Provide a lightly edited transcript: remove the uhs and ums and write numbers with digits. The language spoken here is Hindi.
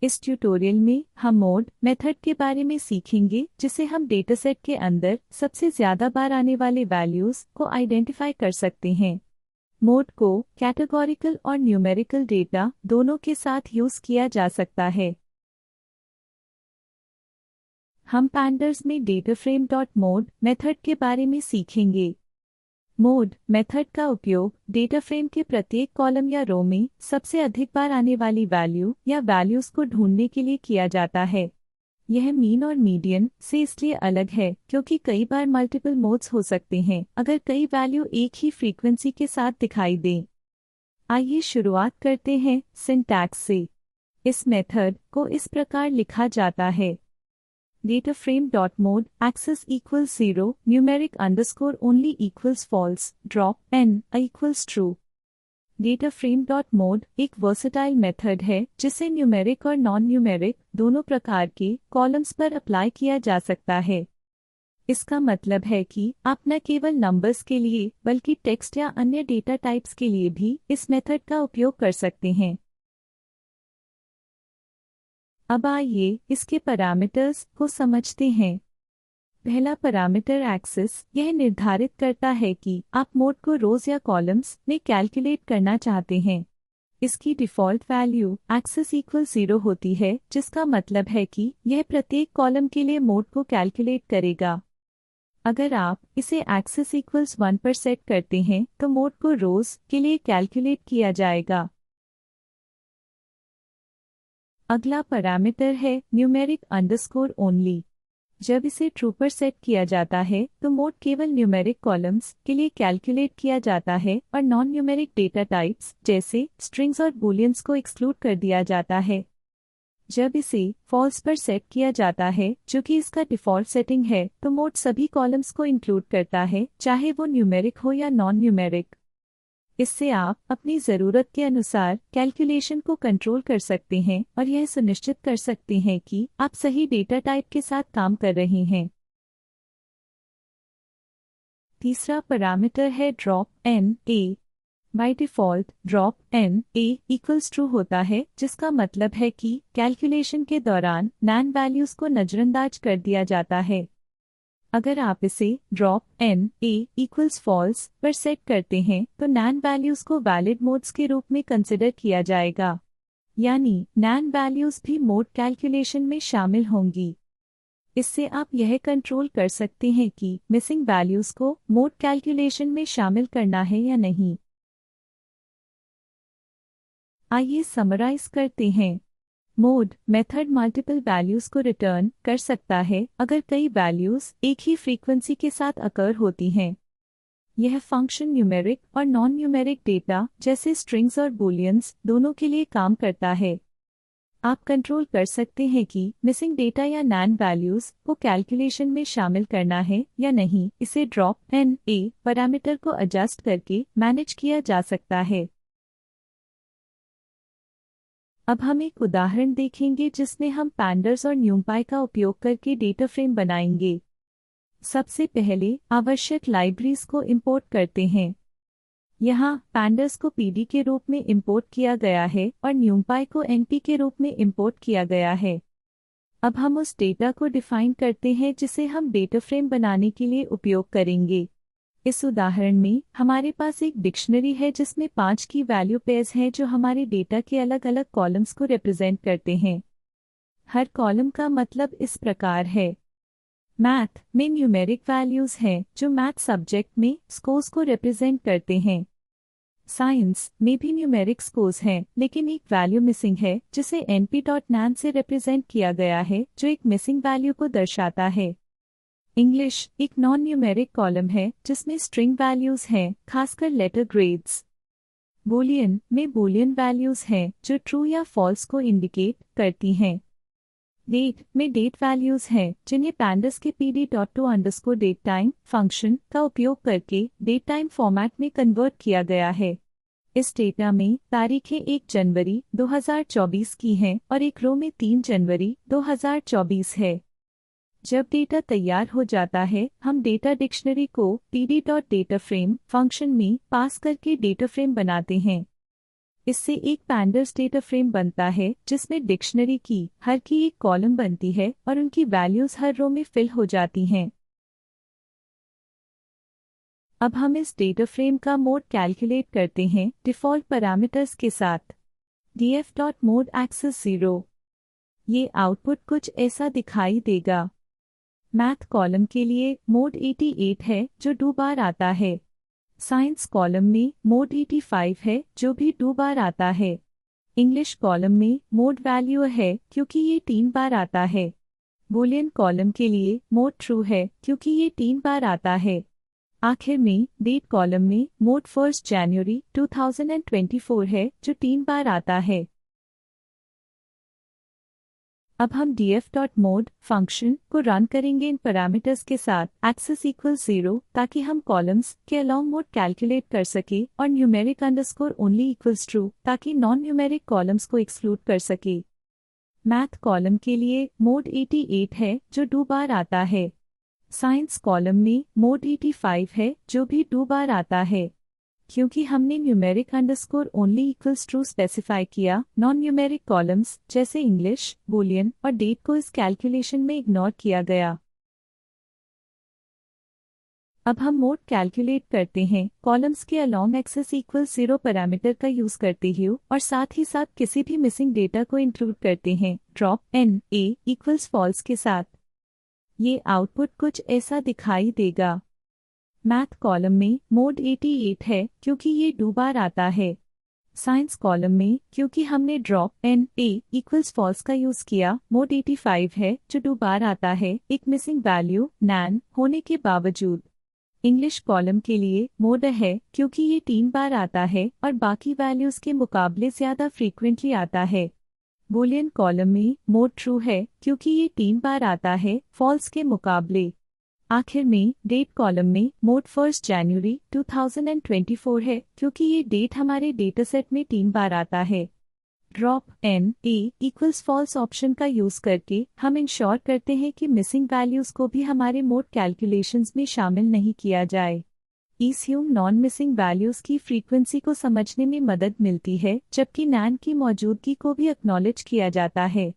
इस ट्यूटोरियल में हम मोड मेथड के बारे में सीखेंगे जिसे हम डेटासेट के अंदर सबसे ज्यादा बार आने वाले वैल्यूज को आइडेंटिफाई कर सकते हैं। मोड को कैटेगोरिकल और न्यूमेरिकल डेटा दोनों के साथ यूज किया जा सकता है। हम पैंडर्स में डेटाफ्रेम डॉट मोड मेथड के बारे में सीखेंगे। मोड मेथड का उपयोग डेटा फ्रेम के प्रत्येक कॉलम या रो में सबसे अधिक बार आने वाली वैल्यू या वैल्यूज को ढूंढने के लिए किया जाता है। यह मीन और मीडियन से इसलिए अलग है क्योंकि कई बार मल्टीपल मोड्स हो सकते हैं अगर कई वैल्यू एक ही फ्रीक्वेंसी के साथ दिखाई दें। आइए शुरुआत करते हैं सिंटैक्स से। इस मेथड को इस प्रकार लिखा जाता है: DataFrame.mode access equals 0 numeric underscore only equals false drop n equals true। DataFrame.mode एक वर्सेटाइल मेथड है जिसे न्यूमेरिक और नॉन न्यूमेरिक दोनों प्रकार के कॉलम्स पर अप्लाई किया जा सकता है। इसका मतलब है कि आप न केवल नंबर्स के लिए बल्कि टेक्स्ट या अन्य डेटा टाइप्स के लिए भी इस मेथड का उपयोग कर सकते हैं। अब आइए इसके पैरामीटर्स को समझते हैं। पहला पैरामीटर एक्सेस यह निर्धारित करता है कि आप मोड को रोज या कॉलम्स में कैलकुलेट करना चाहते हैं। इसकी डिफ़ॉल्ट वैल्यू एक्सेस इक्वल 0 होती है जिसका मतलब है कि यह प्रत्येक कॉलम के लिए मोड को कैलकुलेट करेगा। अगर आप इसे एक्सेस इक्वल्स 1 पर सेट करते हैं तो मोड को रोज के लिए कैलकुलेट किया जाएगा। अगला पैरामीटर है न्यूमेरिक अंडरस्कोर ओनली। जब इसे ट्रू पर सेट किया जाता है तो मोड केवल न्यूमेरिक कॉलम्स के लिए कैलकुलेट किया जाता है और नॉन न्यूमेरिक डेटा टाइप्स जैसे स्ट्रिंग्स और बूलियंस को एक्सक्लूड कर दिया जाता है। जब इसे फॉल्स पर सेट किया जाता है जो कि इसका डिफ़ॉल्ट सेटिंग है तो मोड सभी कॉलम्स को इंक्लूड करता है चाहे वो न्यूमेरिक हो या नॉन न्यूमेरिक। इससे आप अपनी ज़रूरत के अनुसार कैलकुलेशन को कंट्रोल कर सकते हैं और यह सुनिश्चित कर सकते हैं कि आप सही डेटा टाइप के साथ काम कर रहे हैं। तीसरा पैरामीटर है drop N A. By default drop N A equals true होता है जिसका मतलब है कि कैलकुलेशन के दौरान नैन वैल्यूज़ को नज़रअंदाज कर दिया जाता है। अगर आप इसे drop N A equals false पर सेट करते हैं तो नैन वैल्यूज़ को वैलिड मोड्स के रूप में कंसिडर किया जाएगा, यानी नैन वैल्यूज़ भी मोड कैलकुलेशन में शामिल होंगी। इससे आप यह कंट्रोल कर सकते हैं कि मिसिंग वैल्यूज़ को मोड कैलकुलेशन में शामिल करना है या नहीं। आइए समराइज करते हैं। मोड मेथड मल्टीपल वैल्यूज़ को रिटर्न कर सकता है अगर कई वैल्यूज़ एक ही फ्रीक्वेंसी के साथ अकर होती हैं। यह फंक्शन न्यूमेरिक और नॉन न्यूमेरिक डेटा जैसे स्ट्रिंग्स और बूलियंस दोनों के लिए काम करता है। आप कंट्रोल कर सकते हैं कि मिसिंग डेटा या नैन वैल्यूज़ को कैलकुलेशन में शामिल करना है या नहीं। इसे ड्रॉप एन ए पैरामीटर को एडजस्ट करके मैनेज किया जा सकता है। अब हम एक उदाहरण देखेंगे जिसमें हम पैंडर्स और न्यूम्पाई का उपयोग करके डेटा फ्रेम बनाएंगे। सबसे पहले आवश्यक लाइब्रेरीज को इंपोर्ट करते हैं। यहाँ पैंडर्स को पीडी के रूप में इंपोर्ट किया गया है और न्यूम्पाई को एनपी के रूप में इंपोर्ट किया गया है। अब हम उस डेटा को डिफाइन करते हैं जिसे हम डेटा फ्रेम बनाने के लिए उपयोग करेंगे। इस उदाहरण में हमारे पास एक डिक्शनरी है जिसमें 5 की वैल्यू पेयर्स हैं जो हमारे डेटा के अलग अलग कॉलम्स को रिप्रेजेंट करते हैं। हर कॉलम का मतलब इस प्रकार है। मैथ में न्यूमेरिक वैल्यूज़ हैं जो मैथ सब्जेक्ट में स्कोर्स को रिप्रेजेंट करते हैं। साइंस में भी न्यूमेरिक स्कोर्स हैं लेकिन एक वैल्यू मिसिंग है जिसे np.nan से रिप्रेजेंट किया गया है जो एक मिसिंग वैल्यू को दर्शाता है। इंग्लिश एक नॉन न्यूमेरिक कॉलम है जिसमें स्ट्रिंग वैल्यूज़ हैं, खासकर लेटर ग्रेड्स। बूलियन में बूलियन वैल्यूज़ हैं जो ट्रू या फॉल्स को इंडिकेट करती हैं। डेट में डेट वैल्यूज़ हैं जिन्हें पैंडर्स के pd.to_datetime फंक्शन का उपयोग करके डेट टाइम फॉर्मेट में कन्वर्ट किया गया है। इस डेटा में तारीखें 1 जनवरी 2024 की हैं और एक रो में 3 जनवरी 2024 है। जब डेटा तैयार हो जाता है हम डेटा डिक्शनरी को pd.dataframe फंक्शन में पास करके डेटा फ्रेम बनाते हैं। इससे एक पैंडर्स डेटा फ्रेम बनता है जिसमें डिक्शनरी की हर की एक कॉलम बनती है और उनकी वैल्यूज हर रो में फिल हो जाती हैं। अब हम इस डेटा फ्रेम का मोड कैलकुलेट करते हैं डिफ़ॉल्ट पैरामीटर्स के साथ। df.mode access 0। ये आउटपुट कुछ ऐसा दिखाई देगा। मैथ कॉलम के लिए मोड 88 है जो 2 बार आता है। साइंस कॉलम में मोड 85 है जो भी 2 बार आता है। इंग्लिश कॉलम में मोड वैल्यू है क्योंकि ये 3 बार आता है। बूलियन कॉलम के लिए मोड ट्रू है क्योंकि ये 3 बार आता है। आखिर में डेट कॉलम में मोड 1 जनवरी 2024 है जो 3 बार आता है। अब हम df.mode फंक्शन को रन करेंगे इन पैरामीटर्स के साथ एक्सेस इक्वल 0 ताकि हम कॉलम्स के अलोंग मोड कैलकुलेट कर सके और numeric underscore only equals true ताकि नॉन न्यूमेरिक कॉलम्स को एक्सक्लूड कर सके। मैथ कॉलम के लिए मोड 88 है जो 2 बार आता है। साइंस कॉलम में मोड 85 है जो भी 2 बार आता है। क्योंकि हमने numeric underscore only equals true specify किया, नॉन न्यूमेरिक कॉलम्स जैसे इंग्लिश, बूलियन और डेट को इस कैलकुलेशन में इग्नोर किया गया। अब हम मोड कैलकुलेट करते हैं कॉलम्स के अलोंग एक्सेस इक्वल 0 पैरामीटर का यूज करते हुए और साथ ही साथ किसी भी मिसिंग डेटा को इंक्लूड करते हैं drop n a equals false के साथ। ये आउटपुट कुछ ऐसा दिखाई देगा। मैथ कॉलम में मोड 88 है क्योंकि ये 2 बार आता है। साइंस कॉलम में क्योंकि हमने drop n a equals false का यूज किया, मोड 85 है जो 2 बार आता है एक मिसिंग वैल्यू nan होने के बावजूद। इंग्लिश कॉलम के लिए मोड है क्योंकि ये 3 बार आता है और बाकी वैल्यूज के मुकाबले ज्यादा फ्रीक्वेंटली आता है। बूलियन कॉलम में मोड ट्रू है क्योंकि ये 3 बार आता है फॉल्स के मुकाबले। आखिर में डेट कॉलम में मोड 1 जनवरी 2024 है क्योंकि ये डेट हमारे डेटासेट में 3 बार आता है। Drop n a equals false option का यूज करके हम इंश्योर करते हैं कि मिसिंग वैल्यूज को भी हमारे मोड कैलकुलेशंस में शामिल नहीं किया जाए। ईस्यूम नॉन मिसिंग वैल्यूज की फ्रीक्वेंसी को समझने में मदद मिलती है जबकि nan की मौजूदगी को भी एक्नॉलेज किया जाता है।